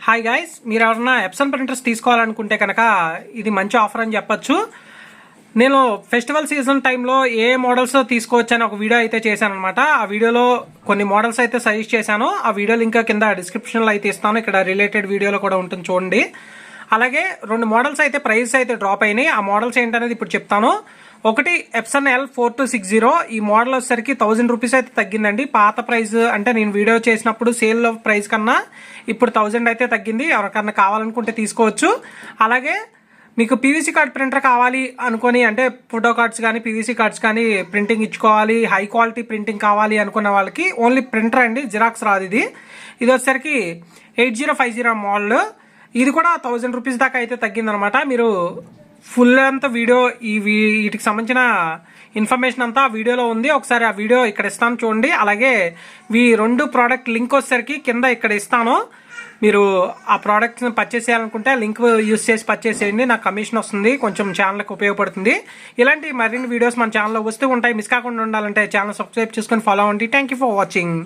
Hi guys, మీరు ఎవరన్నా Epson printers తీసుకోవాలనుకుంటే కనుక ఇది మంచి ఆఫర్ అని చెప్పొచ్చు. నేను ఫెస్టివల్ సీజన్ టైంలో ఏ మోడల్స్ తీసుకోవచ్చు అని ఒక వీడియో అయితే చేశాను అనమాట. ఆ వీడియోలో కొన్ని మోడల్స్ అయితే సజెస్ట్ చేశాను. ఆ వీడియో లింక్ కింద డిస్క్రిప్షన్లో అయితే ఇస్తాను. ఇక్కడ రిలేటెడ్ వీడియోలో కూడా ఉంటుంది, చూడండి. అలాగే 2 మోడల్స్ అయితే ప్రైస్ అయితే డ్రాప్ అయినాయి. ఆ మోడల్స్ ఏంటనేది ఇప్పుడు చెప్తాను. ఒకటి ఎప్సన్ L4260. ఈ మోడల్ వచ్చేసరికి 1000 రూపీస్ అయితే తగ్గిందండి. పాత ప్రైస్ అంటే నేను వీడియో చేసినప్పుడు సేల్ ప్రైస్ కన్నా ఇప్పుడు 1000 అయితే తగ్గింది. ఎవరికన్నా కావాలనుకుంటే తీసుకోవచ్చు. అలాగే మీకు పీవీసీ కార్డ్ ప్రింటర్ కావాలి అనుకొని, అంటే ఫోటో కార్డ్స్ కానీ పీవీసీ కార్డ్స్ కానీ ప్రింటింగ్ ఇచ్చుకోవాలి, హై క్వాలిటీ ప్రింటింగ్ కావాలి అనుకున్న వాళ్ళకి ఓన్లీ ప్రింటర్ అండి, జిరాక్స్ రాదు. ఇది వచ్చేసరికి 8050 మోడల్. ఇది కూడా 1000 రూపీస్ దాకా అయితే తగ్గిందనమాట. మీరు ఫుల్ అంతా వీడియో వీటికి సంబంధించిన ఇన్ఫర్మేషన్ అంతా ఆ వీడియోలో ఉంది. ఒకసారి ఆ వీడియో ఇక్కడ ఇస్తాను, చూడండి. అలాగే ఈ 2 ప్రోడక్ట్ లింక్ వచ్చేసరికి కింద ఇక్కడ ఇస్తాను. మీరు ఆ ప్రోడక్ట్స్ని పర్చేస్ చేయాలనుకుంటే లింక్ యూస్ చేసి పర్చేస్ చేయండి. నాకు కమిషన్ వస్తుంది, కొంచెం ఛానల్కి ఉపయోగపడుతుంది. ఇలాంటి మరిన్ని వీడియోస్ మన ఛానల్లో వస్తూ ఉంటాయి. మిస్ కాకుండా ఉండాలంటే ఛానల్ సబ్స్క్రైబ్ చేసుకొని ఫాలో అవ్వండి. Thank you for watching.